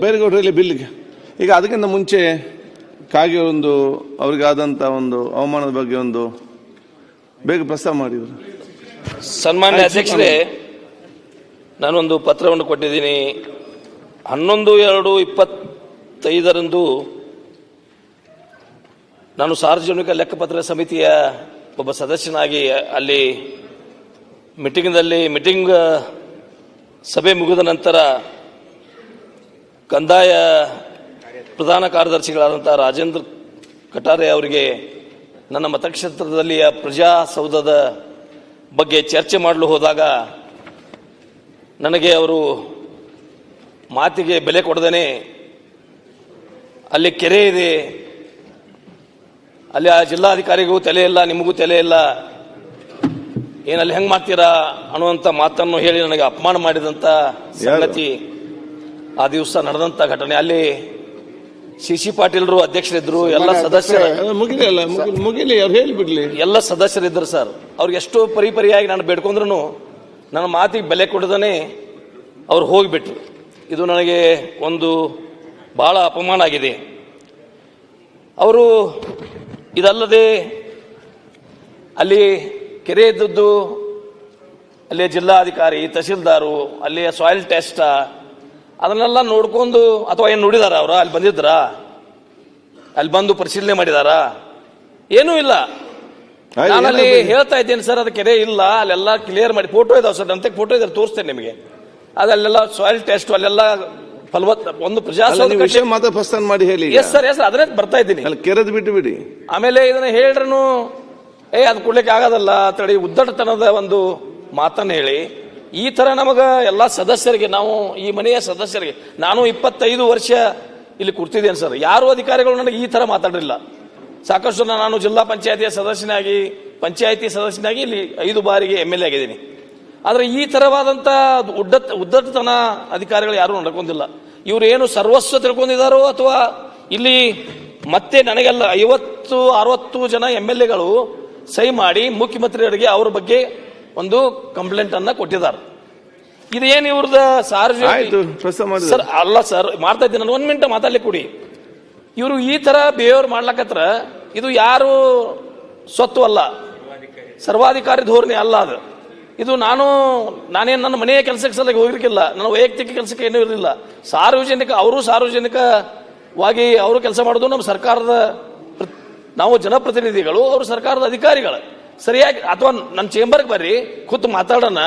ಬೇರೆಗೌಡರಲ್ಲಿ ಬಿಲ್ಗೆ ಈಗ ಅದಕ್ಕಿಂತ ಮುಂಚೆ ಕಾಗೆ ಒಂದು ಅವರಿಗಾದಂಥ ಒಂದು ಅವಮಾನದ ಬಗ್ಗೆ ಒಂದು ಬೇಗ ಪ್ರಸ್ತಾವ ಮಾಡಿದರು. ಸನ್ಮಾನ್ಯ ಅಧ್ಯಕ್ಷರೇ, ನಾನೊಂದು ಪತ್ರವನ್ನು ಕೊಟ್ಟಿದ್ದೀನಿ. 11/2/25 ನಾನು ಸಾರ್ವಜನಿಕ ಲೆಕ್ಕಪತ್ರ ಸಮಿತಿಯ ಒಬ್ಬ ಸದಸ್ಯನಾಗಿ ಅಲ್ಲಿ ಮೀಟಿಂಗ್ ಸಭೆ ಮುಗಿದ ನಂತರ ಕಂದಾಯ ಪ್ರಧಾನ ಕಾರ್ಯದರ್ಶಿಗಳಾದಂಥ ರಾಜೇಂದ್ರ ಕಟಾರೆ ಅವರಿಗೆ ನನ್ನ ಮತಕ್ಷೇತ್ರದಲ್ಲಿಯ ಪ್ರಜಾಸೌಧದ ಬಗ್ಗೆ ಚರ್ಚೆ ಮಾಡಲು ಹೋದಾಗ ನನಗೆ ಅವರು ಮಾತಿಗೆ ಬೆಲೆ ಕೊಡದೇನೆ ಅಲ್ಲಿ ಕೆರೆ ಇದೆ, ಅಲ್ಲಿ ಆ ಜಿಲ್ಲಾಧಿಕಾರಿಗೂ ತಲೆ ಇಲ್ಲ, ನಿಮಗೂ ತಲೆ ಇಲ್ಲ, ಏನಲ್ಲಿ ಹೆಂಗೆ ಮಾಡ್ತೀರಾ ಅನ್ನುವಂಥ ಮಾತನ್ನು ಹೇಳಿ ನನಗೆ ಅಪಮಾನ ಮಾಡಿದಂಥ ಸಂಗತಿ ಆ ದಿವಸ ನಡೆದಂಥ ಘಟನೆ. ಅಲ್ಲಿ ಸಿ ಪಾಟೀಲ್ರು ಅಧ್ಯಕ್ಷರಿದ್ರು, ಎಲ್ಲ ಸದಸ್ಯರು ಎಲ್ಲ ಸದಸ್ಯರಿದ್ರು ಸರ್. ಅವ್ರಿಗೆ ಎಷ್ಟು ಪರಿಯಾಗಿ ನಾನು ಬೇಡ್ಕೊಂಡ್ರು ನನ್ನ ಮಾತಿಗೆ ಬೆಲೆ ಕೊಡದೇ ಅವ್ರು ಹೋಗಿಬಿಟ್ರು. ಇದು ನನಗೆ ಒಂದು ಬಹಳ ಅಪಮಾನ ಆಗಿದೆ. ಅವರು ಇದಲ್ಲದೆ ಅಲ್ಲಿ ಕೆರೆ ಇದ್ದದ್ದು ಅಲ್ಲಿ ಜಿಲ್ಲಾಧಿಕಾರಿ, ತಹಸೀಲ್ದಾರು, ಅಲ್ಲಿ ಸಾಯಿಲ್ ಟೆಸ್ಟ್ ಅದನ್ನೆಲ್ಲ ನೋಡ್ಕೊಂಡು, ಅಥವಾ ಏನು ನೋಡಿದಾರ ಅವರು ಅಲ್ಲಿ ಬಂದಿದ್ರಾ, ಅಲ್ಲಿ ಬಂದು ಪರಿಶೀಲನೆ ಮಾಡಿದಾರ? ಏನೂ ಇಲ್ಲ. ನಾನಲ್ಲಿ ಹೇಳ್ತಾ ಇದ್ದೇನೆ ಸರ್, ಅದು ಕೆರೆ ಇಲ್ಲ, ಅಲ್ಲೆಲ್ಲ ಕ್ಲಿಯರ್ ಮಾಡಿ ಫೋಟೋ ಇದಾವೆ ಸರ್, ಅಂತ ಫೋಟೋ ಇದ್ರೆ ತೋರಿಸ್ತೇನೆ ನಿಮಗೆ. ಅದಲ್ಲೆಲ್ಲ ಸಾಯಿಲ್ ಟೆಸ್ಟ್ ಅಲ್ಲೆಲ್ಲ ಒಂದು ಪ್ರಜಾಸೌಧ ಮಾಡಿ ಹೇಳಿ. ಎಸ್ ಸರ್, ಅದನ್ನೇ ಬರ್ತಾ ಇದ್ದೀನಿ. ಕೆರೆದು ಬಿಟ್ಟು ಬಿಡಿ. ಆಮೇಲೆ ಇದನ್ನ ಹೇಳ್ರು ಅದು ಕೊಡ್ಲಿಕ್ಕೆ ಆಗೋದಲ್ಲ ಅಂತೇಳಿ ಉದ್ದಟತನದ ಒಂದು ಮಾತನ್ನು ಹೇಳಿ, ಈ ತರ ನಮಗ ಎಲ್ಲ ಸದಸ್ಯರಿಗೆ, ನಾವು ಈ ಮನೆಯ ಸದಸ್ಯರಿಗೆ, ನಾನು 25 ವರ್ಷ ಇಲ್ಲಿ ಕೂರ್ತಿದ್ದೇನೆ ಸರ್, ಯಾರು ಅಧಿಕಾರಿಗಳು ನನಗೆ ಈ ತರ ಮಾತಾಡಿಲ್ಲ. ಸಾಕಷ್ಟು ನಾನು ಜಿಲ್ಲಾ ಪಂಚಾಯತಿಯ ಸದಸ್ಯನಾಗಿ, ಪಂಚಾಯತಿ ಸದಸ್ಯನಾಗಿ ಇಲ್ಲಿ 5 ಬಾರಿಗೆ MLA ಆಗಿದ್ದೀನಿ. ಆದರೆ ಈ ತರವಾದಂಥ ಉದ್ದಟತನ ಅಧಿಕಾರಿಗಳು ಯಾರು ನಡ್ಕೊಂಡಿಲ್ಲ. ಇವರು ಏನು ಸರ್ವಸ್ವ ತಿಳ್ಕೊಂಡಿದ್ದಾರೋ, ಅಥವಾ ಇಲ್ಲಿ ಮತ್ತೆ ನನಗೆಲ್ಲ 50-60 ಜನ MLAಗಳು ಸಹಿ ಮಾಡಿ ಮುಖ್ಯಮಂತ್ರಿಯವರಿಗೆ ಅವ್ರ ಬಗ್ಗೆ ಒಂದು ಕಂಪ್ಲೇಂಟ್ ಅನ್ನ ಕೊಟ್ಟಿದ್ದಾರೆ. ಇದೇನು ಇವ್ರದ ಸಾರ್ವಜನಿಕ ಸರ್ ಅಲ್ಲ ಸರ್, ಮಾಡ್ತಾ ಇದ್ದೀನಿ ನಾನು. 1 ಮಿನಿಟ್ ಮಾತಾಡ್ಲಿಕ್ಕೆ ಕೊಡಿ. ಇವರು ಈ ತರ ಬಿಹೇವಿಯರ್ ಮಾಡ್ಲಕತ್ರ ಇದು ಯಾರು ಸ್ವತ್ತು ಅಲ್ಲ, ಸರ್ವಾಧಿಕಾರಿ ಧೋರಣೆ ಅಲ್ಲ ಅದು. ಇದು ನಾನೇನು ನನ್ನ ಮನೆಯ ಕೆಲಸಕ್ಕೆ ಸಲಕ್ಕೆ ಹೋಗಿರ್ಕಿಲ್ಲ, ನನ್ನ ವೈಯಕ್ತಿಕ ಕೆಲಸಕ್ಕೆ ಏನೂ ಇರಲಿಲ್ಲ. ಸಾರ್ವಜನಿಕವಾಗಿ ಅವರು ಕೆಲಸ ಮಾಡೋದು ನಮ್ಮ ಸರ್ಕಾರದ, ನಾವು ಜನಪ್ರತಿನಿಧಿಗಳು, ಅವರು ಸರ್ಕಾರದ ಅಧಿಕಾರಿಗಳು. ಸರಿಯಾಗಿ ಅಥವಾ ನನ್ನ ಚೇಂಬರ್ಗೆ ಬರ್ರಿ, ಕೂತು ಮಾತಾಡೋಣ,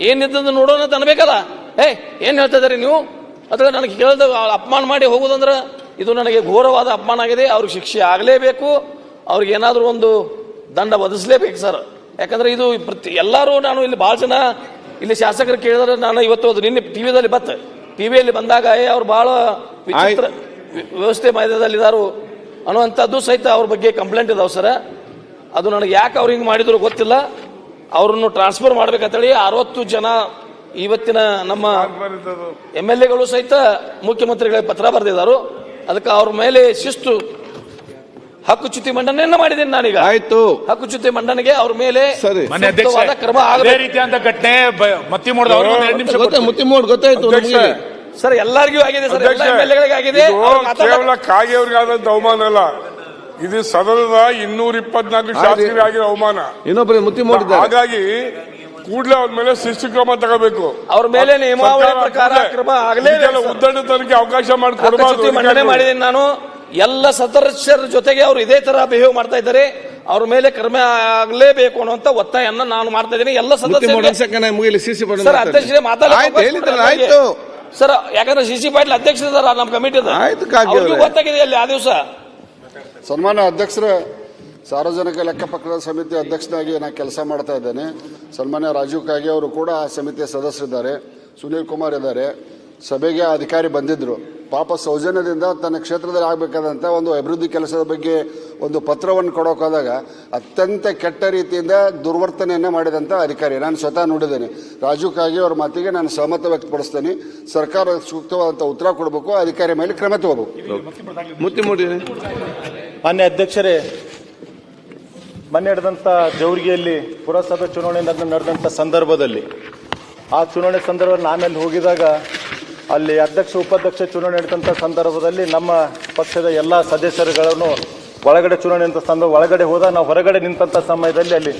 ಏನಿದ್ದದ್ದು ನೋಡೋಣ ಅಂತ ಅನ್ಬೇಕಲ್ಲ. ಏನು ಹೇಳ್ತಾ ಇದ್ದಾರೆ ನೀವು? ಅಥವಾ ನನಗೆ ಕೇಳಿದ ಅಪಮಾನ ಮಾಡಿ ಹೋಗೋದಂದ್ರೆ ಇದು ನನಗೆ ಘೋರವಾದ ಅಪಮಾನ ಆಗಿದೆ. ಅವ್ರಿಗೆ ಶಿಕ್ಷೆ ಆಗಲೇಬೇಕು, ಅವ್ರಿಗೆ ಏನಾದರೂ ಒಂದು ದಂಡ ಒದಗಿಸಲೇಬೇಕು ಸರ್. ಯಾಕಂದ್ರೆ ಇದು ಎಲ್ಲರೂ, ನಾನು ಇಲ್ಲಿ ಭಾಳ ಜನ ಇಲ್ಲಿ ಶಾಸಕರು ಕೇಳಿದ್ರೆ, ನಾನು ಇವತ್ತು ನಿನ್ನೆ ಟಿವಿಯಲ್ಲಿ ಬಂದಾಗ ಅವ್ರು ಭಾಳ ವಿಚಿತ್ರ ವ್ಯವಸ್ಥೆ ಮಧ್ಯದಲ್ಲಿದ್ದಾರು ಅನ್ನುವಂಥದ್ದು ಸಹಿತ ಅವ್ರ ಬಗ್ಗೆ ಕಂಪ್ಲೇಂಟ್ ಇದಾವೆ ಸರ್. ಅದು ನನಗೆ ಯಾಕೆ ಅವ್ರು ಹಿಂಗೆ ಮಾಡಿದ್ರು ಗೊತ್ತಿಲ್ಲ. ಅವ್ರನ್ನು ಟ್ರಾನ್ಸ್ಫರ್ ಮಾಡ್ಬೇಕಂತೇಳಿ 60 ಜನ ಇವತ್ತಿನ ನಮ್ಮ MLAಗಳು ಸಹಿತ ಮುಖ್ಯಮಂತ್ರಿಗಳಿಗೆ ಪತ್ರ ಬರೆದಿದ್ದಾರೆ. ಅದಕ್ಕೆ ಅವ್ರ ಮೇಲೆ ಶಿಸ್ತು ಹಕ್ಕುಚ್ಯುತಿ ಮಂಡನೆಯನ್ನ ಮಾಡಿದ್ದೀನಿ ನಾನೀಗ. ಆಯ್ತು, ಹಕ್ಕುಚ್ಯುತಿ ಮಂಡನೆಗೆ ಅವ್ರ ಮೇಲೆ ಕ್ರಮ ಗೊತ್ತಾಯ್ತು ಸರ್, ಎಲ್ಲರಿಗೂ ಆಗಿದೆ ಸರ್, ಎಲ್ಲ MLAಗಳಿಗೆ ಆಗಿದೆ. ಕೇವಲ ಕಾಗೆ ಅವ್ರಿಗೆ ಆದಂತ ಅವಮಾನ ಅಲ್ಲ, ಇದು ಸದನದ 224 ಶಾಸಕರಿಗೆ ಆಗಿರೋ ಅವಮಾನ. ಇನ್ನೊಬ್ಬರು ಹಾಗಾಗಿ ಕೂಡಲೇ ಅವ್ರ ಮೇಲೆ ಶಿಸ್ತು ಕ್ರಮ ತಗೋಬೇಕು. ಅವ್ರ ಮೇಲೆ ನಿಯಮಾವಳಿ ಪ್ರಕಾರ ಕ್ರಮ ಆಗಲೇ ಉದ್ದಟತನಕ್ಕೆ ಅವಕಾಶ ಮಂಡನೆ ಮಾಡಿದ್ದೀನಿ ನಾನು. ಎಲ್ಲ ಸದಸ್ಯರ ಜೊತೆಗೆ ಅವರು ಇದೇ ತರ ಬಿಹೇವ್ ಮಾಡ್ತಾ ಇದ್ದಾರೆ, ಅವ್ರ ಮೇಲೆ ಕ್ರಮ ಆಗಲೇಬೇಕು ಅನ್ನುವಂತ ಒತ್ತಾಯನ್ನ ನಾನು ಮಾಡ್ತಾ ಇದ್ದೀನಿ. ಎಲ್ಲ ಸದಸ್ಯರು ಅಧ್ಯಕ್ಷರೇ ಮಾತಾಡ್ತಾರೆ ಸರ್, ಯಾಕಂದ್ರೆ CC ಪಾಟೀಲ್ ಅಧ್ಯಕ್ಷರಿದ್ದಾರೆ ನಮ್ಮ ಕಮಿಟಿದ, ಗೊತ್ತಾಗಿದೆ ಅಲ್ಲಿ ಆ ದಿವಸ. ಸನ್ಮಾನ್ಯ ಅಧ್ಯಕ್ಷರೇ, ಸಾರ್ವಜನಿಕ ಲೆಕ್ಕಪತ್ರ ಸಮಿತಿ ಅಧ್ಯಕ್ಷನಾಗಿ ನಾನು ಕೆಲಸ ಮಾಡ್ತಾ ಇದ್ದೇನೆ. ಸನ್ಮಾನ್ಯ ರಾಜೀವ್ ಕಾಗೆ ಅವರು ಕೂಡ ಆ ಸಮಿತಿಯ ಸದಸ್ಯರಿದ್ದಾರೆ, ಸುನೀಲ್ ಕುಮಾರ್ ಇದ್ದಾರೆ. ಸಭೆಗೆ ಅಧಿಕಾರಿ ಬಂದಿದ್ರು, ಪಾಪ ಸೌಜನ್ಯದಿಂದ ತನ್ನ ಕ್ಷೇತ್ರದಲ್ಲಿ ಆಗಬೇಕಾದಂಥ ಒಂದು ಅಭಿವೃದ್ಧಿ ಕೆಲಸದ ಬಗ್ಗೆ ಒಂದು ಪತ್ರವನ್ನು ಕೊಡೋಕ್ಕಾದಾಗ ಅತ್ಯಂತ ಕೆಟ್ಟ ರೀತಿಯಿಂದ ದುರ್ವರ್ತನೆಯನ್ನು ಮಾಡಿದಂಥ ಅಧಿಕಾರಿ ನಾನು ಸ್ವತಃ ನೋಡಿದ್ದೇನೆ. ರಾಜೀವ್ ಕಾಗೆ ಅವರ ಮಾತಿಗೆ ನಾನು ಸಹಮತ ವ್ಯಕ್ತಪಡಿಸ್ತೇನೆ. ಸರ್ಕಾರ ಸೂಕ್ತವಾದಂಥ ಉತ್ತರ ಕೊಡಬೇಕು, ಅಧಿಕಾರಿ ಮೇಲೆ ಕ್ರಮ ತಗೋಬೇಕು. ಮಾನ್ಯ ಅಧ್ಯಕ್ಷರೇ, ಮೊನ್ನೆ ನಡೆದಂಥ ಜವರ್ಗಿಯಲ್ಲಿ ಪುರಸಭೆ ಚುನಾವಣೆ ನಡೆದಂಥ ಸಂದರ್ಭದಲ್ಲಿ, ಆ ಚುನಾವಣೆ ಸಂದರ್ಭದಲ್ಲಿ ನಾನಲ್ಲಿ ಹೋಗಿದಾಗ ಅಲ್ಲಿ ಅಧ್ಯಕ್ಷ ಉಪಾಧ್ಯಕ್ಷ ಚುನಾವಣೆ ನಡೆದಂಥ ಸಂದರ್ಭದಲ್ಲಿ ನಮ್ಮ ಪಕ್ಷದ ಎಲ್ಲ ಸದಸ್ಯರುಗಳನ್ನು ಒಳಗಡೆ ಚುನಾವಣೆ ಅಂತ ಸಂದರ್ಭ ಒಳಗಡೆ ಹೋದ ನಾವು ಹೊರಗಡೆ ನಿಂತ ಸಮಯದಲ್ಲಿ ಅಲ್ಲಿ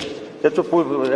ಹೆಚ್ಚು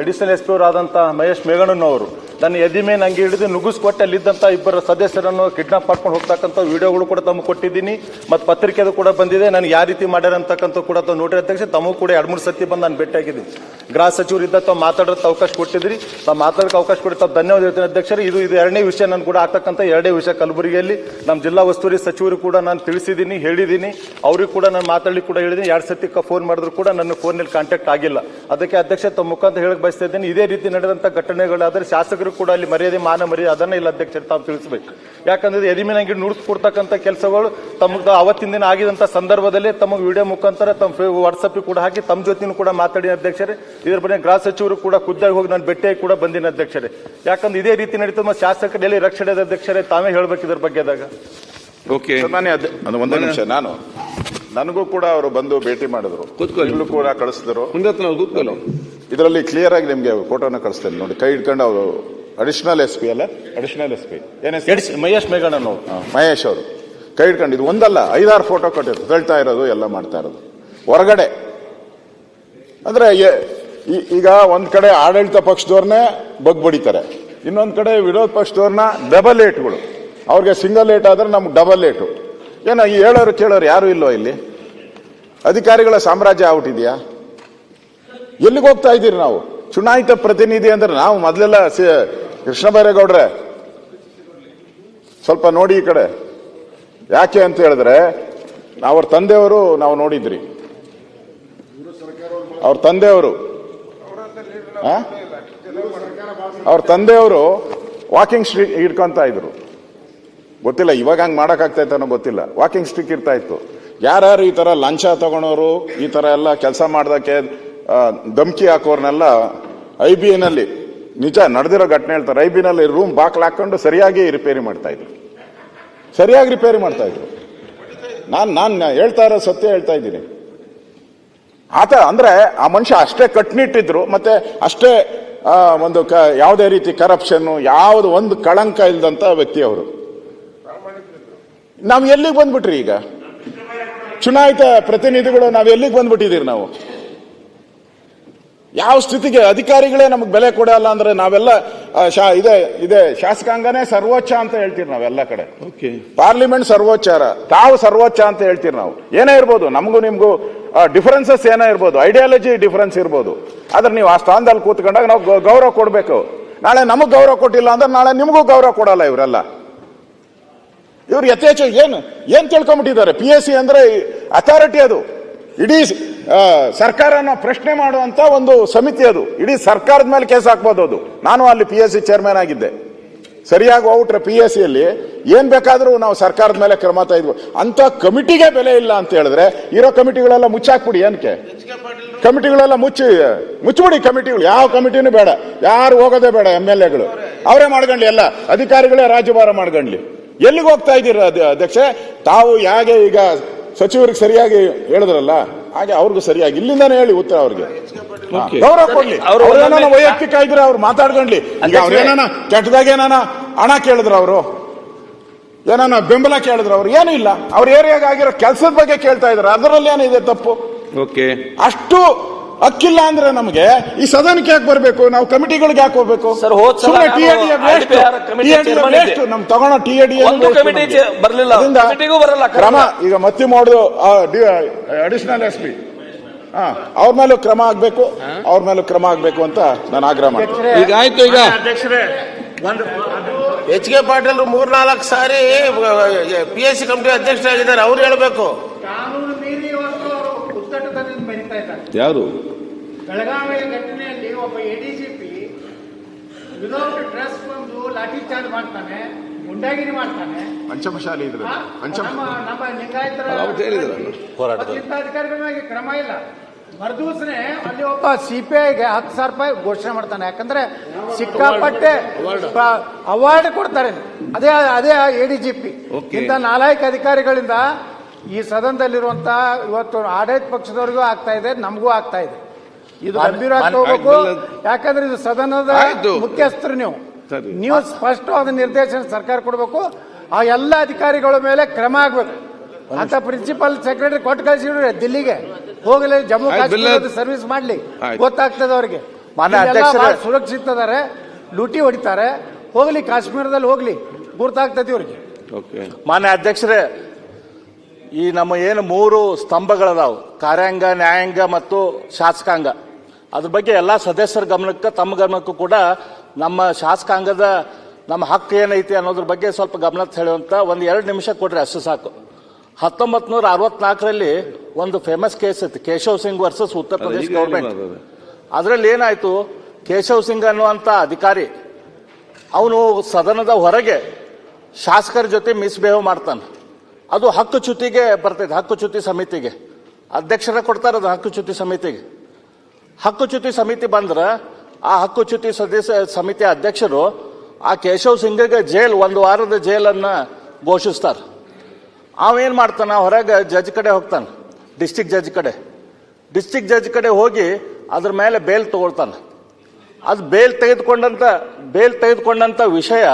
ಅಡಿಷನಲ್ ಎಸ್ ಪಿ ಅವರಾದಂಥ ಮಹೇಶ್ ಮೇಘಣ್ಣನವರು ನನ್ನ ಎದಿ ಮೇಲೆ ನಂಗೆ ಹಿಡಿದು ನುಗ್ಗಿಸ್ಕೊಟ್ಟು ಅಲ್ಲಿದ್ದಂಥ ಇಬ್ಬರು ಸದಸ್ಯರನ್ನು ಕಿಡ್ನಾಪ್ ಮಾಡ್ಕೊಂಡು ಹೋಗ್ತಕ್ಕಂಥ ವಿಡಿಯೋಗಳು ಕೂಡ ತಮಗೆ ಕೊಟ್ಟಿದ್ದೀನಿ ಮತ್ತು ಪತ್ರಿಕೆದು ಕೂಡ ಬಂದಿದೆ. ನನಗೆ ಯಾವ ರೀತಿ ಮಾಡ್ಯಾರ ಅಂತಕ್ಕಂಥ ಕೂಡ ನೋಡ್ರಿ ಅಧ್ಯಕ್ಷ, ತಮಗೂ ಕೂಡ 2-3 ಸತಿ ಬಂದು ನಾನು ಭೇಟಿಯಾಗಿದ್ದೀನಿ. ಗೃಹ ಸಚಿವರಿದ್ದ ತಾವು ಮಾತಾಡೋಕ್ಕೆ ಅವಕಾಶ ಕೊಟ್ಟಿದ್ದೀರಿ, ತಾವು ಮಾತಾಡೋಕೆ ಅವಕಾಶ ಕೊಡಿ, ತಾವು ಧನ್ಯವಾದ ಹೇಳ್ತೀನಿ ಅಧ್ಯಕ್ಷರು. ಇದು 2ನೇ ವಿಷಯ ನಾನು ಕೂಡ ಆಗ್ತಕ್ಕಂಥ 2ನೇ ವಿಷಯ. ಕಲಬುರಗಿಯಲ್ಲಿ ನಮ್ಮ ಜಿಲ್ಲಾ ಉಸ್ತುವಾರಿ ಸಚಿವರು ಕೂಡ ನಾನು ತಿಳಿಸಿದ್ದೀನಿ, ಹೇಳಿದ್ದೀನಿ, ಅವ್ರಿಗೆ ಕೂಡ ನಾನು ಮಾತಾಡ್ಲಿಕ್ಕೆ ಕೂಡ ಹೇಳಿದ್ದೀನಿ. 2 ಸತಿ ಫೋನ್ ಮಾಡಿದ್ರು ಕೂಡ ನನ್ನ ಫೋನಲ್ಲಿ ಕಾಂಟ್ಯಾಕ್ಟ್ ಆಗಿಲ್ಲ. ಅದಕ್ಕೆ ಅಧ್ಯಕ್ಷ ತಮ್ಮ ಮುಖಾಂತರ ಹೇಳಕ್ ಬಯಸ್ತಾ ಇದ್ದೀನಿ, ಇದೇ ರೀತಿ ನಡೆದಂಥ ಘಟನೆಗಳಾದರೆ ಶಾಸಕರು ಕೂಡ ಅಲ್ಲಿ ಮರ್ಯಾದೆ ಮಾನ ಮರ್ಯಾದೆ ಅದನ್ನ ಇಲ್ಲ ಅಧ್ಯಕ್ಷರು ತಾವು ತಿಳಿಸಬೇಕು. ಯಾಕಂದ್ರೆ ಎದಿಮಿನಂಗೆ ನುಡಿಸ್ಕೊಡ್ತಕ್ಕಂಥ ಕೆಲಸಗಳು ತಮಗೆ ಅವತ್ತಿನ ದಿನ ಆಗಿದಂಥ ಸಂದರ್ಭದಲ್ಲಿ ತಮಗೆ ವಿಡಿಯೋ ಮುಖಾಂತರ ತಮ್ಮ ವಾಟ್ಸಪ್ ಕೂಡ ಹಾಕಿ ತಮ್ಮ ಜೊತೆನೂ ಕೂಡ ಮಾತಾಡಿ ಅಧ್ಯಕ್ಷರೇ. ಇದ್ರ ಬಗ್ಗೆ ಗೃಹ ಸಚಿವರು ಕೂಡ ಖುದ್ದಾಗಿ ಹೋಗಿ ನಾನು ಭೇಟಿಯಾಗಿ ಕೂಡ ಬಂದಿನ ಅಧ್ಯಕ್ಷರೇ. ಯಾಕಂದ್ರೆ ಇದೇ ರೀತಿ ನಡೀತದೆ ಮತ್ತು ಶಾಸಕರಲ್ಲಿ ರಕ್ಷಣೆ ಅಧ್ಯಕ್ಷರೇ ತಾವೇ ಹೇಳ್ಬೇಕು ಇದ್ರ ಬಗ್ಗೆದಾಗ. ಓಕೆ, ಅದು ಒಂದೇ ನಿಮಿಷ. ನನಗೂ ಕೂಡ ಅವರು ಬಂದು ಭೇಟಿ ಮಾಡಿದ್ರು, ಇಲ್ಲೂ ಕೂಡ ಕಳಿಸಿದ್ರು. ಇದರಲ್ಲಿ ಕ್ಲಿಯರ್ ಆಗಿ ನಿಮ್ಗೆ ಫೋಟೋನ ಕಳಿಸ್ತೇನೆ ನೋಡಿ. ಕೈ ಹಿಡ್ಕೊಂಡು ಅವರು ಅಡಿಷನಲ್ ಎಸ್ ಪಿ ಅಲ್ಲ, ಅಡಿಷನಲ್ ಎಸ್ ಪಿ ಮಹೇಶ್ ಮೇಘಣ್ಣನವರು, ಮಹೇಶ್ ಅವರು ಕೈ ಹಿಡ್ಕೊಂಡು ಇದು ಒಂದಲ್ಲ 5-6 ಫೋಟೋ ಕೊಟ್ಟಿದ್ರು, ಹೇಳ್ತಾ ಇರೋದು ಎಲ್ಲ ಮಾಡ್ತಾ ಇರೋದು ಹೊರಗಡೆ. ಅಂದ್ರೆ ಈಗ ಒಂದ್ ಕಡೆ ಆಡಳಿತ ಪಕ್ಷದವ್ರನ್ನೇ ಬಗ್ಬಡಿತಾರೆ, ಇನ್ನೊಂದ್ ಕಡೆ ವಿರೋಧ ಪಕ್ಷದವ್ರನ್ನ ಡಬಲ್ ಏಟ್ಗಳು. ಅವ್ರಿಗೆ ಸಿಂಗಲ್ ಏಟ್ ಆದ್ರೆ ನಮ್ಗೆ ಡಬಲ್ ಏಟು. ಏನೋ ಈ ಹೇಳೋರು ಕೇಳೋರು ಯಾರು ಇಲ್ಲೋ ಇಲ್ಲಿ? ಅಧಿಕಾರಿಗಳ ಸಾಮ್ರಾಜ್ಯ ಆಗ್ಬಿಟ್ಟಿದ್ಯಾ? ಎಲ್ಲಿಗೆ ಹೋಗ್ತಾ ಇದ್ದೀರಿ ನಾವು? ಚುನಾಯಿತ ಪ್ರತಿನಿಧಿ ಅಂದ್ರೆ ನಾವು ಮೊದಲೆಲ್ಲ ಕೃಷ್ಣ ಬೈರೇಗೌಡ್ರೆ ಸ್ವಲ್ಪ ನೋಡಿ ಈ ಕಡೆ. ಯಾಕೆ ಅಂತ ಹೇಳಿದ್ರೆ ಅವ್ರ ತಂದೆಯವರು ನಾವು ನೋಡಿದ್ರಿ, ಅವ್ರ ತಂದೆಯವರು ವಾಕಿಂಗ್ ಸ್ಟ್ರೀಟ್ ಹಿಡ್ಕೊಂತ ಇದ್ರು. ಗೊತ್ತಿಲ್ಲ ಇವಾಗ ಹಂಗೆ ಮಾಡೋಕ್ಕಾಗ್ತೈತನೋ ಗೊತ್ತಿಲ್ಲ. ವಾಕಿಂಗ್ ಸ್ಟಿಕ್ ಇರ್ತಾ ಇತ್ತು. ಯಾರ್ಯಾರು ಈ ತರ ಲಂಚ ತಗೊಳೋರು, ಈ ತರ ಎಲ್ಲ ಕೆಲಸ ಮಾಡೋದಕ್ಕೆ ಧಮ್ಕಿ ಹಾಕೋರ್ನೆಲ್ಲ IB ನಲ್ಲಿ ನಿಜ ನಡೆದಿರೋ ಘಟನೆ ಹೇಳ್ತಾರೆ. IB ನಲ್ಲಿ ರೂಮ್ ಬಾಕ್ಲ್ ಹಾಕೊಂಡು ಸರಿಯಾಗಿ ರಿಪೇರಿ ಮಾಡ್ತಾ ಇದ್ರು, ಸರಿಯಾಗಿ ರಿಪೇರಿ ಮಾಡ್ತಾ ಇದ್ರು. ನಾನು ಹೇಳ್ತಾ ಇರೋ ಸತ್ಯ ಹೇಳ್ತಾ ಇದ್ದೀನಿ. ಆತ ಅಂದ್ರೆ ಆ ಮನುಷ್ಯ ಅಷ್ಟೇ ಕಟ್ನಿಟ್ಟಿದ್ರು, ಮತ್ತೆ ಅಷ್ಟೇ ಒಂದು ಯಾವುದೇ ರೀತಿ ಕರಪ್ಷನ್ ಯಾವುದು ಒಂದು ಕಳಂಕ ಇಲ್ದಂತ ವ್ಯಕ್ತಿ ಅವರು. ನಾವು ಎಲ್ಲಿಗೆ ಬಂದ್ಬಿಟ್ರಿ ಈಗ? ಚುನಾಯಿತ ಪ್ರತಿನಿಧಿಗಳು ನಾವು ಎಲ್ಲಿಗೆ ಬಂದ್ಬಿಟ್ಟಿದ್ದೀರಿ? ನಾವು ಯಾವ ಸ್ಥಿತಿಗೆ? ಅಧಿಕಾರಿಗಳೇ ನಮಗೆ ಬೆಲೆ ಕೊಡಲ್ಲ ಅಂದ್ರೆ ನಾವೆಲ್ಲ ಇದೆ ಶಾಸಕಾಂಗನೇ ಸರ್ವೋಚ್ಚ ಅಂತ ಹೇಳ್ತೀರಿ ನಾವೆಲ್ಲ ಕಡೆ. ಪಾರ್ಲಿಮೆಂಟ್ ಸರ್ವೋಚ್ಚಾರ, ತಾವು ಸರ್ವೋಚ್ಚ ಅಂತ ಹೇಳ್ತೀರಿ ನಾವು. ಏನೇ ಇರ್ಬೋದು, ನಮಗೂ ನಿಮ್ಗೂ ಡಿಫರೆನ್ಸಸ್ ಏನೇ ಇರ್ಬೋದು, ಐಡಿಯಾಲಜಿ ಡಿಫರೆನ್ಸ್ ಇರ್ಬೋದು, ಆದ್ರೆ ನೀವು ಆ ಸ್ಥಾನದಲ್ಲಿ ಕೂತ್ಕೊಂಡಾಗ ನಾವು ಗೌರವ ಕೊಡ್ಬೇಕು. ನಾಳೆ ನಮಗ್ ಗೌರವ ಕೊಟ್ಟಿಲ್ಲ ಅಂದ್ರೆ ನಾಳೆ ನಿಮಗೂ ಗೌರವ ಕೊಡಲ್ಲ ಇವರೆಲ್ಲ. ಇವ್ರು ಯಥೇಚ್ಛ ಏನ್ ತಿಳ್ಕೊಂಡ್ಬಿಟ್ಟಿದ್ದಾರೆ. PSC ಅಂದ್ರೆ ಅಥಾರಿಟಿ, ಅದು ಇಡೀ ಸರ್ಕಾರನ ಪ್ರಶ್ನೆ ಮಾಡುವಂತ ಒಂದು ಸಮಿತಿ, ಅದು ಇಡೀ ಸರ್ಕಾರದ ಮೇಲೆ ಕೇಸ್ ಹಾಕ್ಬೋದು. ಅದು ನಾನು ಅಲ್ಲಿ PSC ಚೇರ್ಮನ್ ಆಗಿದ್ದೆ. ಸರಿಯಾಗಿ ಹೋಗ್ಬಿಟ್ರೆ PSCಯಲ್ಲಿ ಏನ್ ಬೇಕಾದ್ರೂ ನಾವು ಸರ್ಕಾರದ ಮೇಲೆ ಕ್ರಮ ಇದ್ವು. ಅಂತ ಕಮಿಟಿಗೆ ಬೆಲೆ ಇಲ್ಲ ಅಂತ ಹೇಳಿದ್ರೆ ಇರೋ ಕಮಿಟಿಗಳೆಲ್ಲ ಮುಚ್ಚಾಕ್ಬಿಡಿ. ಏನಕ್ಕೆ ಕಮಿಟಿಗಳೆಲ್ಲ ಮುಚ್ಚಿಬಿಡಿ ಕಮಿಟಿಗಳು. ಯಾವ ಕಮಿಟಿನೂ ಬೇಡ, ಯಾರು ಹೋಗೋದೇ ಬೇಡ. MLAಗಳು ಅವರೇ ಮಾಡ್ಕೊಂಡ್ಲಿ, ಎಲ್ಲ ಅಧಿಕಾರಿಗಳೇ ರಾಜ್ಯಭಾರ ಮಾಡ್ಕೊಂಡ್ಲಿ. ಎಲ್ಲಿಗೆ ಹೋಗ್ತಾ ಇದ್ದೀರ ಅಧ್ಯಕ್ಷ? ತಾವು ಹೇಗೆ ಈಗ ಸಚಿವರಿಗೆ ಸರಿಯಾಗಿ ಹೇಳಿದ್ರಲ್ಲ, ಹಾಗೆ ಅವ್ರಿಗೂ ಸರಿಯಾಗಿ ಇಲ್ಲಿಂದಾನೇ ಹೇಳಿ ಉತ್ತರ. ಅವ್ರಿಗೆ ಗೌರವ ಕೊಡ್ಲಿ. ಅವ್ರೇನ ವೈಯಕ್ತಿಕ ಇದ್ರೆ ಅವ್ರು ಮಾತಾಡ್ಕೊಂಡ್ಲಿ. ಈಗ ಅವ್ರೇನ ಕೆಟ್ಟದಾಗ ಏನಾನ ಹಣ ಕೇಳಿದ್ರ, ಅವರು ಏನಾನ ಬೆಂಬಲ ಕೇಳಿದ್ರ, ಅವ್ರು ಏನೂ ಇಲ್ಲ. ಅವ್ರ ಏರಿಯಾಗ ಆಗಿರೋ ಕೆಲಸದ ಬಗ್ಗೆ ಕೇಳ್ತಾ ಇದಾರೆ, ಅದರಲ್ಲಿ ಏನಿದೆ ತಪ್ಪು? ಅಷ್ಟು ಅಕ್ಕಿಲ್ಲ ಅಂದ್ರೆ ನಮಗೆ ಈ ಸದನಕ್ಕೆ ಯಾಕೆ ಬರಬೇಕು? ನಾವು ಕಮಿಟಿಗಳಿಗೆ ಯಾಕೆ ಹೋಗ್ಬೇಕು? ನಮ್ ತಗೋಣ TAD ಕ್ರಮ ಈಗ ಮತ್ತಿ ಮಾಡೋದು ಅಡಿಷನಲ್ SP ಅವ್ರ ಮೇಲೂ ಕ್ರಮ ಆಗ್ಬೇಕು, ಅವ್ರ ಮೇಲೂ ಕ್ರಮ ಆಗ್ಬೇಕು ಅಂತ ನಾನು ಆಗ್ರಹ ಮಾಡ್ತೀನಿ. ಈಗ ಆಯ್ತು. ಈಗ HK ಪಾಟೀಲ್ 3-4 ಸಾರಿ PSC ಕಮಿಟಿ ಅಧ್ಯಕ್ಷರಾಗಿದ್ದಾರೆ, ಅವ್ರು ಹೇಳ್ಬೇಕು. ಯಾರು? ಬೆಳಗಾವಿ ಘಟನೆಯಲ್ಲಿ ಒಬ್ಬ ADGP ವಿದೌಟ್ ಡ್ರೆಸ್ ಬಂದು ಲಾಠಿ ಚಾರ್ಜ್ ಮಾಡ್ತಾನೆ, ಗುಂಡಾಗಿರಿ ಮಾಡ್ತಾನೆ. ಪಂಚಮಶಾಲಿ ಇದ್ರೆ ನಮ್ಮ ಲಿಂಗಾಯತರ ಅಧಿಕಾರಿಗಳ ಮೇಲೆ ಕ್ರಮ ಇಲ್ಲ. ಮರುದಿವಸನೆ ಅಲ್ಲಿ ಒಬ್ಬ CPIಗೆ 10,000 ರೂಪಾಯಿ ಘೋಷಣೆ ಮಾಡ್ತಾನೆ. ಯಾಕಂದ್ರೆ ಸಿಕ್ಕಾಪಟ್ಟೆ ಅವಾರ್ಡ್ ಕೊಡ್ತಾರೆ. ಅದೇ ADGP. ಇಂಥ 4 ಅಧಿಕಾರಿಗಳಿಂದ ಈ ಸದನದಲ್ಲಿರುವಂತ ಇವತ್ತು ಆಡಳಿತ ಪಕ್ಷದವರಿಗೂ ಆಗ್ತಾ ಇದೆ, ನಮಗೂ ಆಗ್ತಾ ಇದೆ. ಇದು ಗಂಭೀರ ಹೋಗ್ಬೇಕು. ಯಾಕಂದ್ರೆ ಇದು ಸದನದ ಮುಖ್ಯಸ್ಥರು ನೀವು. ನೀವು ಸ್ಪಷ್ಟವಾದ ನಿರ್ದೇಶನ ಸರ್ಕಾರ ಕೊಡಬೇಕು. ಆ ಎಲ್ಲ ಅಧಿಕಾರಿಗಳ ಮೇಲೆ ಕ್ರಮ ಆಗ್ಬೇಕು ಅಂತ ಪ್ರಿನ್ಸಿಪಲ್ ಸೆಕ್ರೆಟರಿ ಕೊಟ್ಟು ಕಳಿಸಿಡ್ರಿ ದಿಲ್ಲಿಗೆ ಹೋಗಲಿ, ಜಮ್ಮು ಕಾಶ್ಮೀರದ ಸರ್ವಿಸ್ ಮಾಡ್ಲಿ, ಗೊತ್ತಾಗ್ತದೆ ಅವ್ರಿಗೆ. ಸುರಕ್ಷಿತ ಅದಾರೆ, ಲೂಟಿ ಹೊಡಿತಾರೆ, ಹೋಗ್ಲಿ ಕಾಶ್ಮೀರದಲ್ಲಿ ಹೋಗ್ಲಿ, ಗುರ್ತಾಗ್ತದೆ ಅವ್ರಿಗೆ. ಮಾನ್ಯ ಅಧ್ಯಕ್ಷರೇ, ಈ ನಮ್ಮ ಏನು 3 ಸ್ತಂಭಗಳದಾವು, ಕಾರ್ಯಾಂಗ, ನ್ಯಾಯಾಂಗ ಮತ್ತು ಶಾಸಕಾಂಗ, ಅದ್ರ ಬಗ್ಗೆ ಎಲ್ಲ ಸದಸ್ಯರ ಗಮನಕ್ಕೆ, ತಮ್ಮ ಗಮನಕ್ಕೂ ಕೂಡ ನಮ್ಮ ಶಾಸಕಾಂಗದ ನಮ್ಮ ಹಕ್ಕು ಏನೈತಿ ಅನ್ನೋದ್ರ ಬಗ್ಗೆ ಸ್ವಲ್ಪ ಗಮನ ಹೇಳುವಂತ 1-2 ನಿಮಿಷ ಕೊಡ್ರಿ, ಅಷ್ಟು ಸಾಕು. 1964ರಲ್ಲಿ ಒಂದು ಫೇಮಸ್ ಕೇಸ್ ಇತ್ತು, ಕೇಶವ್ ಸಿಂಗ್ ವರ್ಸಸ್ ಉತ್ತರ ಪ್ರದೇಶ ಗೌರ್ಮೆಂಟ್. ಅದರಲ್ಲಿ ಏನಾಯ್ತು, ಕೇಶವ್ ಸಿಂಗ್ ಅನ್ನುವಂತ ಅಧಿಕಾರಿ ಅವನು ಸದನದ ಹೊರಗೆ ಶಾಸಕರ ಜೊತೆ ಮಿಸ್ಬಿಹೇವ್ ಮಾಡ್ತಾನೆ. ಅದು ಹಕ್ಕುಚ್ಯುತಿಗೆ ಬರ್ತೈತೆ, ಹಕ್ಕುಚ್ಯುತಿ ಸಮಿತಿಗೆ ಅಧ್ಯಕ್ಷರ ಕೊಡ್ತಾರೆ. ಅದು ಹಕ್ಕುಚ್ಯುತಿ ಸಮಿತಿಗೆ, ಹಕ್ಕುಚ್ಯುತಿ ಸಮಿತಿ ಬಂದ್ರೆ ಆ ಹಕ್ಕುಚ್ಯುತಿ ಸಮಿತಿ ಅಧ್ಯಕ್ಷರು ಆ ಕೇಶವ್ ಸಿಂಗ್ಗೆ ಜೈಲ್ 1 ವಾರದ ಜೈಲನ್ನು ಘೋಷಿಸ್ತಾರೆ. ಅವೇನ್ ಮಾಡ್ತಾನ, ಹೊರಗೆ ಜಡ್ಜ್ ಕಡೆ ಹೋಗ್ತಾನೆ, ಡಿಸ್ಟಿಕ್ ಜಡ್ಜ್ ಕಡೆ ಹೋಗಿ ಅದ್ರ ಮೇಲೆ ಬೇಲ್ ತಗೊಳ್ತಾನೆ. ಅದು ಬೇಲ್ ತೆಗೆದುಕೊಂಡಂತ ವಿಷಯ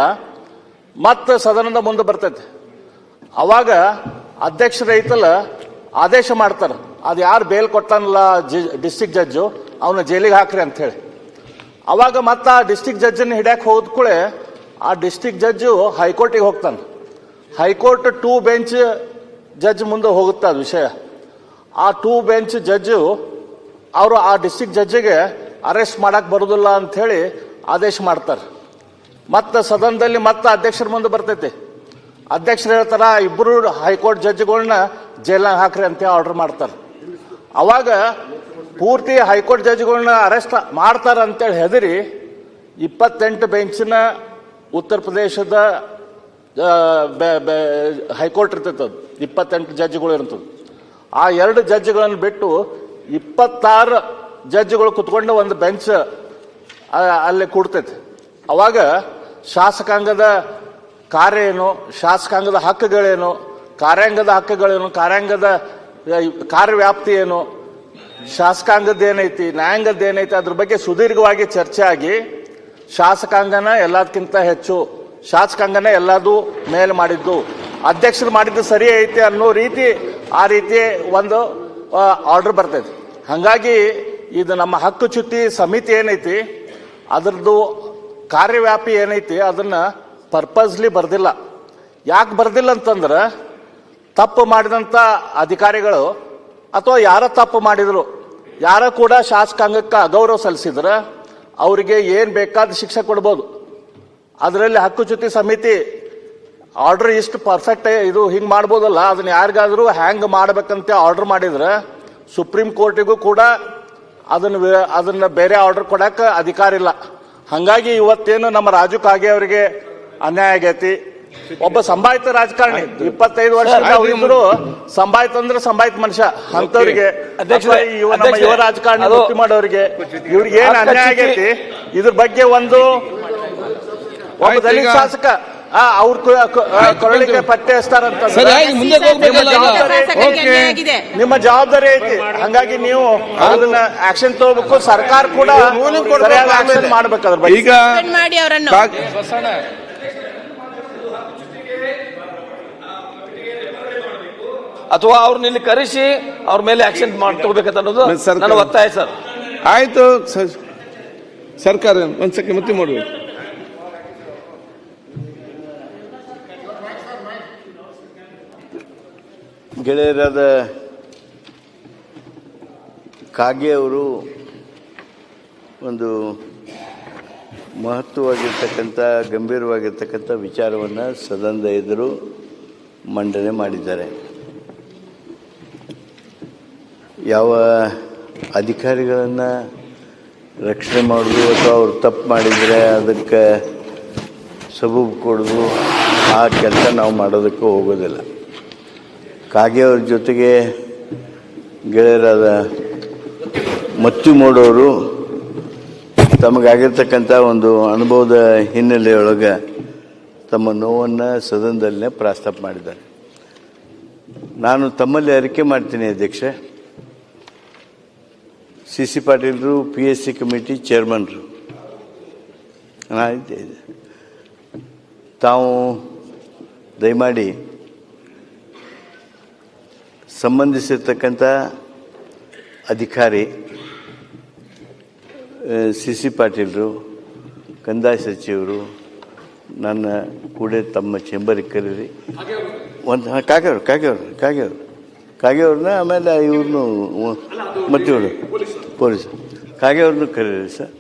ಮತ್ತೆ ಸದನದ ಮುಂದೆ ಬರ್ತೈತೆ. ಅವಾಗ ಅಧ್ಯಕ್ಷರು ಐತಲ್ಲ ಆದೇಶ ಮಾಡ್ತಾರೆ, ಅದು ಯಾರು ಬೇಲ್ ಕೊಟ್ಟಾನಲ್ಲ ಡಿಸ್ಟಿಕ್ ಜಡ್ಜು, ಅವನ ಜೈಲಿಗೆ ಹಾಕ್ರಿ ಅಂತ ಹೇಳಿ. ಅವಾಗ ಮತ್ತೆ ಆ ಡಿಸ್ಟಿಕ್ ಜಡ್ಜನ್ನು ಹಿಡಿಯಕ್ಕೆ ಹೋದ್ಕೂಳೆ ಆ ಡಿಸ್ಟಿಕ್ ಜಡ್ಜು ಹೈಕೋರ್ಟಿಗೆ ಹೋಗ್ತಾನೆ. ಹೈಕೋರ್ಟ್ 2 ಬೆಂಚ್ ಜಡ್ಜ್ ಮುಂದೆ ಹೋಗುತ್ತೆ ಅದು ವಿಷಯ. ಆ 2 ಬೆಂಚ್ ಜಡ್ಜು ಅವರು ಆ ಡಿಸ್ಟಿಕ್ ಜಡ್ಜಿಗೆ ಅರೆಸ್ಟ್ ಮಾಡಕ್ ಬರುದಿಲ್ಲ ಅಂತ ಹೇಳಿ ಆದೇಶ ಮಾಡ್ತಾರೆ. ಮತ್ತೆ ಸದನದಲ್ಲಿ ಮತ್ತೆ ಅಧ್ಯಕ್ಷರ ಮುಂದೆ ಬರ್ತೈತಿ. ಅಧ್ಯಕ್ಷರು ಹೇಳ್ತಾರ, 2 ಹೈಕೋರ್ಟ್ ಜಡ್ಜ್ಗಳನ್ನ ಜೈಲ್ನಾಗ ಹಾಕ್ರಿ ಅಂತ ಆರ್ಡರ್ ಮಾಡ್ತಾರೆ. ಅವಾಗ ಪೂರ್ತಿ ಹೈಕೋರ್ಟ್ ಜಡ್ಜ್ಗಳನ್ನ ಅರೆಸ್ಟ್ ಮಾಡ್ತಾರ ಅಂತೇಳಿ ಹೆದರಿ 28 ಬೆಂಚಿನ ಉತ್ತರ ಪ್ರದೇಶದ ಹೈಕೋರ್ಟ್ ಇರ್ತೈತೆ, 28 ಜಡ್ಜ್ಗಳು ಇರ್ತದೆ. ಆ 2 ಜಡ್ಜ್ಗಳನ್ನು ಬಿಟ್ಟು 26 ಜಡ್ಜ್ಗಳು ಕುತ್ಕೊಂಡು ಒಂದು ಬೆಂಚ್ ಅಲ್ಲಿ ಕೂಡ್ತೈತೆ. ಅವಾಗ ಶಾಸಕಾಂಗದ ಕಾರ್ಯ ಏನು, ಶಾಸಕಾಂಗದ ಹಕ್ಕುಗಳೇನು, ಕಾರ್ಯಾಂಗದ ಹಕ್ಕುಗಳೇನು, ಕಾರ್ಯಾಂಗದ ಕಾರ್ಯವ್ಯಾಪ್ತಿ ಏನು, ಶಾಸಕಾಂಗದ ಏನೈತಿ, ನ್ಯಾಯಾಂಗದ ಏನೈತಿ, ಅದ್ರ ಬಗ್ಗೆ ಸುದೀರ್ಘವಾಗಿ ಚರ್ಚೆ ಆಗಿ ಶಾಸಕಾಂಗನ ಎಲ್ಲದಕ್ಕಿಂತ ಹೆಚ್ಚು, ಶಾಸಕಾಂಗನ ಎಲ್ಲದೂ ಮೇಲೆ ಮಾಡಿದ್ದು, ಅಧ್ಯಕ್ಷರು ಮಾಡಿದ್ದು ಸರಿ ಐತಿ ಅನ್ನೋ ರೀತಿ ಆ ರೀತಿ ಒಂದು ಆರ್ಡರ್ ಬರ್ತೈತಿ. ಹಾಗಾಗಿ ಇದು ನಮ್ಮ ಹಕ್ಕುಚ್ಯುತಿ ಸಮಿತಿ ಏನೈತಿ ಅದರದ್ದು ಕಾರ್ಯವ್ಯಾಪಿ ಏನೈತಿ ಅದನ್ನ ಪರ್ಪಸ್ಲಿ ಬರ್ದಿಲ್ಲ. ಯಾಕೆ ಬರ್ದಿಲ್ಲ ಅಂತಂದ್ರೆ, ತಪ್ಪು ಮಾಡಿದಂಥ ಅಧಿಕಾರಿಗಳು ಅಥವಾ ಯಾರ ತಪ್ಪು ಮಾಡಿದ್ರು, ಯಾರ ಕೂಡ ಶಾಸಕಾಂಗಕ್ಕೆ ಅಗೌರವ ಸಲ್ಲಿಸಿದ್ರೆ ಅವರಿಗೆ ಏನು ಬೇಕಾದ ಶಿಕ್ಷೆ ಕೊಡ್ಬೋದು. ಅದರಲ್ಲಿ ಹಕ್ಕುಚ್ಯುತಿ ಸಮಿತಿ ಆರ್ಡರ್ ಇಷ್ಟು ಪರ್ಫೆಕ್ಟ್ ಇದು ಹಿಂಗೆ ಮಾಡ್ಬೋದಲ್ಲ, ಅದನ್ನ ಯಾರಿಗಾದ್ರೂ ಹ್ಯಾಂಗ್ ಮಾಡ್ಬೇಕಂತ ಆರ್ಡರ್ ಮಾಡಿದ್ರೆ ಸುಪ್ರೀಂ ಕೋರ್ಟಿಗೂ ಕೂಡ ಅದನ್ನ ಬೇರೆ ಆರ್ಡರ್ ಕೊಡಕ್ಕೆ ಅಧಿಕಾರ ಇಲ್ಲ. ಹಂಗಾಗಿ ಇವತ್ತೇನು ನಮ್ಮ ರಾಜು ಕಾಗೆ ಅವರಿಗೆ ಅನ್ಯಾಯ ಆಗೈತಿ. ಒಬ್ಬ ಸಂಭಾವಿತ ರಾಜಕಾರಣಿ 25 ವರ್ಷ ಇದ್ರು, ಸಂಭಾವಿತ ಅಂದ್ರೆ ಸಂಭಾವಿತ ಮನುಷ್ಯ ಅಂತವ್ರಿಗೆ, ನಮ್ಮ ಯುವ ರಾಜಕಾರಣಿ ಮುಕ್ತಿ ಮಾಡೋರಿಗೆ ಇವ್ರಿಗೆ ಏನ್ ಅನ್ಯಾಯ ಆಗೈತಿ, ಇದ್ರ ಬಗ್ಗೆ ಒಬ್ಬ ದಲಿತ ಶಾಸಕ ಅವ್ರ ಕೊರಳಿಗೆ ಪಟ್ಟೆ ಹಚ್ತಾರಂತ ನಿಮ್ಮ ಜವಾಬ್ದಾರಿ ಐತಿ. ಹಂಗಾಗಿ ನೀವು ಅದನ್ನ ಆಕ್ಷನ್ ತಗೋಬೇಕು, ಸರ್ಕಾರ ಕೂಡ ಆಕ್ಷನ್ ಮಾಡ್ಬೇಕು ಅದ್ರ ಬಗ್ಗೆ. ಈಗ ಅಥವಾ ಅವ್ರನ್ನ ಇಲ್ಲಿ ಕರೆಸಿ ಅವ್ರ ಮೇಲೆ ಆಕ್ಷನ್ ತಗೋಬೇಕಂತ ಅನ್ನೋದು ನನ್ನ ಒತ್ತಾಯ ಸರ್. ಆಯ್ತು, ಸರ್ಕಾರ ಒಂದ್ಸಕ್ಕೆ ಮತ್ತೆ ಮಾಡಬೇಕು. ಗೆಳೆಯರಾದ ಕಾಗೆ ಅವರು ಒಂದು ಮಹತ್ವವಾಗಿರ್ತಕ್ಕಂಥ ಗಂಭೀರವಾಗಿರ್ತಕ್ಕಂಥ ವಿಚಾರವನ್ನು ಸದನದ ಎದುರು ಮಂಡನೆ ಮಾಡಿದ್ದಾರೆ. ಯಾವ ಅಧಿಕಾರಿಗಳನ್ನು ರಕ್ಷಣೆ ಮಾಡೋದು ಅಥವಾ ಅವರು ತಪ್ಪು ಮಾಡಿದರೆ ಅದಕ್ಕೆ ಸಬೂಬು ಕೊಡೋದು ಆ ಕೆಲಸ ನಾವು ಮಾಡೋದಕ್ಕೆ ಹೋಗೋದಿಲ್ಲ. ಕಾಗೆ ಅವ್ರ ಜೊತೆಗೆ ಗೆಳೆಯರಾದ ಮಚ್ಚು ಮೋಡವರು ತಮಗಾಗಿರ್ತಕ್ಕಂಥ ಒಂದು ಅನುಭವದ ಹಿನ್ನೆಲೆಯೊಳಗೆ ತಮ್ಮ ನೋವನ್ನು ಸದನದಲ್ಲೇ ಪ್ರಸ್ತಾಪ ಮಾಡಿದ್ದಾರೆ. ನಾನು ತಮ್ಮಲ್ಲಿ ಅರಿಕೆ ಮಾಡ್ತೀನಿ ಅಧ್ಯಕ್ಷೆ, ಸಿ ಸಿ ಪಾಟೀಲರು PSC ಕಮಿಟಿ ಚೇರ್ಮನ್ರು, ತಾವು ದಯಮಾಡಿ ಸಂಬಂಧಿಸಿರ್ತಕ್ಕಂಥ ಅಧಿಕಾರಿ ಸಿ ಪಾಟೀಲರು, ಕಂದಾಯ ಸಚಿವರು ನನ್ನ ಕೂಡ ತಮ್ಮ ಚೇಂಬರಿಗೆ ಕರೀರಿ. ಒಂದು ಕಾಗೆಯವ್ರನ್ನ ಆಮೇಲೆ ಇವ್ರನ್ನೂ ಮತ್ತು ಇವರು ಪೊಲೀಸ್ ಕಾಗೆಯವ್ರನ್ನೂ ಕರೀರಿ ಸರ್.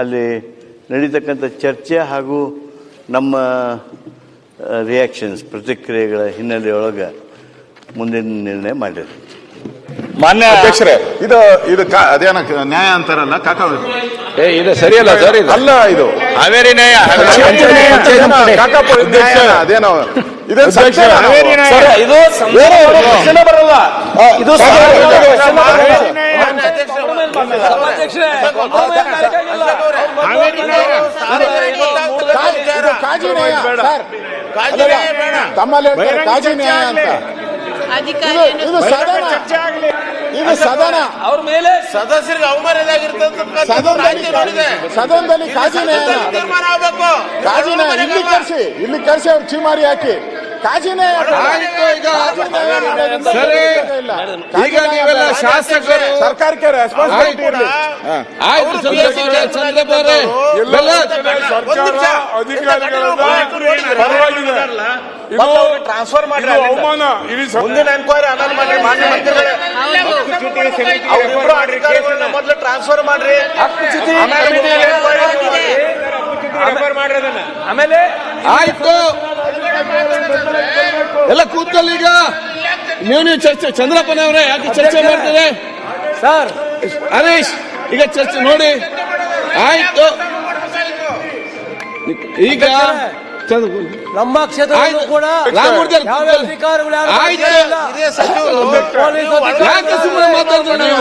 ಅಲ್ಲಿ ನಡೀತಕ್ಕಂಥ ಚರ್ಚೆ ಹಾಗೂ ನಮ್ಮ ರಿಯಾಕ್ಷನ್ಸ್ ಪ್ರತಿಕ್ರಿಯೆಗಳ ಹಿನ್ನೆಲೆಯೊಳಗೆ ಮುಂದಿನ ನಿರ್ಣಯ ಮಾಡಿರಿ. ಮಾನ್ಯ ಅಧ್ಯಕ್ಷರೇ, ಇದು ಅದೇನ ನ್ಯಾಯ ಅಂತಾರಲ್ಲ ಕಾಕ, ಇದು ಸರಿಯಲ್ಲ ಸರ್, ಅಲ್ಲ ಇದು ಹಾವೇರಿ ನ್ಯಾಯ ಅದೇನೋ ಇದು ಬರಲ್ಲ. ಇದು ತಮ್ಮಲ್ಲಿ ಕಾಜಿ ನ್ಯಾಯ ಅಂತ ಇದು ಸದನ ಅವ್ರ ಮೇಲೆ ಸದಸ್ಯರಿಗೆ ಅವಮಾನದಾಗಿರ್ತದೆ. ಸದನದಲ್ಲಿ ಕಾಜಿ ನ್ಯಾಯ ಇಲ್ಲಿ ಕರ್ಸಿ ಅವ್ರು ಚೀಮಾರಿ ಹಾಕಿ ಕಾಜಿ ನ್ಯಾಯ. ಈಗ ನೀವೆಲ್ಲ ಶಾಸಕರು ಸರ್ಕಾರಕ್ಕೆ ರೆಸ್ಪಾನ್ಸಿಬಿಲಿಟಿ ಇರಲಿ. ಚಂದ್ರಪ್ಪ ಅವರೇ, ಸರ್ಕಾರ ಅಧಿಕಾರಿಗಳ ಪರವಾಗಿದೆ. ಟ್ರಾನ್ಸ್ಫರ್ ಮಾಡಿ ಅವಮಾನ ಇಡೀ ಮುಂದಿನ ಎನ್ಕ್ವೈರಿ ಆನಂದ್ ಮಾಡ್ರಿ. ಮಾನ್ಯ ಮಂತ್ರಿಗಳೇ, ಅವರಿಬ್ಬರು ಅಧಿಕಾರಿಗಳನ್ನ ಮೊದಲು ಟ್ರಾನ್ಸ್ಫರ್ ಮಾಡ್ರಿ. ಆಮೇಲೆ ಆಯ್ತು, ಎಲ್ಲ ಕೂತ್ಕೊಳ್ಳಿ. ಈಗ ನೀವು ಚರ್ಚೆ, ಚಂದ್ರಪ್ಪನವರೇ ಯಾಕೆ ಚರ್ಚೆ ಮಾಡ್ತಾರೆ ಸರ್? ಹರೀಶ್, ಈಗ ಚರ್ಚೆ ನೋಡಿ. ಆಯ್ತು, ಈಗ ನಮ್ಮ ಕ್ಷೇತ್ರ ಕೂಡ ರಾಮಮೂರ್ತಿ ಅಧಿಕಾರಿಗಳು ಆಯ್ತು, ಯಾಕೆ ಸುಮ್ಮನೆ ಮಾತಾಡಿದ್ರೆ ನೀವು?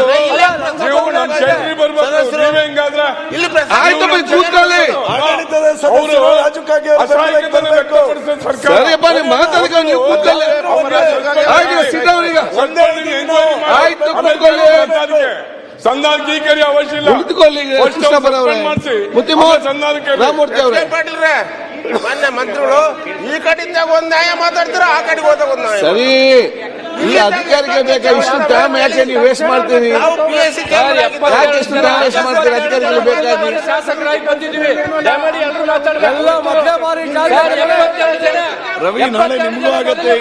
ನೀವು ನಮ್ಮ ಕ್ಷೇತ್ರಕ್ಕೆ ಬರ್ಬೇಕು. ನೀವೇ ಹಿಂಗಾದ್ರೆ ಆಯ್ತು, ಬೈ ಕೂತ್ಕೊಳ್ಳಿ. ಸರಿಯಪ್ಪ, ನೀವು ಮಾತಾಡ್ಕೊಂಡು ನೀವು ಕೂತ್ಕೊಳ್ಳಿ. ಆಯ್ತು, ಸಿದ್ದವರೀಗ ಆಯ್ತು, ಕೂತ್ಕೊಳ್ಳಿ. ಸಂಧಾನಕ್ಕೆ ಅವಶ್ಯ ಇಲ್ಲ. ಕುಳಿತುಕೊಳ್ಳಿ. ಕೃಷ್ಣಪ್ಪನವರೇ, ರಾಮಮೂರ್ತಿ ಅವರೇ, ಮಾನ್ಯ ಮಂತ್ರಿಗಳು ಈ ಕಡೆಯಿಂದ ಒಂದ್ ನ್ಯಾಯ ಮಾತಾಡ್ತೀರ, ಆ ಕಡೆಗೆ ಹೋದಾಗ ಒಂದ್ ನ್ಯಾಯ. ಸರಿ, ಈ ಅಧಿಕಾರಿಗೆ ಬೇಕಾ ಇಷ್ಟು ಟೈಮ್? ಯಾಕೆ ನೀವು ವೇಸ್ಟ್ ಮಾಡ್ತೀರಿ? ಯಾಕೆ ಇಷ್ಟು ಟೈಮ್ ವೇಸ್ಟ್ ಮಾಡ್ತೀರಿ? ಅಧಿಕಾರಿಗಳು ಬೇಕಾಗಿ ಶಾಸಕರಾಗಿ ಬಂದಿದ್ದೀವಿ. ರವಿ, ನಾಳೆ ನಿಮಗೂ ಆಗತ್ತೆ.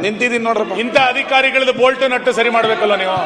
ನಿಂತಿದ್ದೀನಿ ನೋಡ್ರಪ್ಪ. ಇಂಥ ಅಧಿಕಾರಿಗಳದ್ದು ಬೋಲ್ಟ್ ನಟ್ಟು ಸರಿ ಮಾಡ್ಬೇಕಲ್ಲ ನೀವು.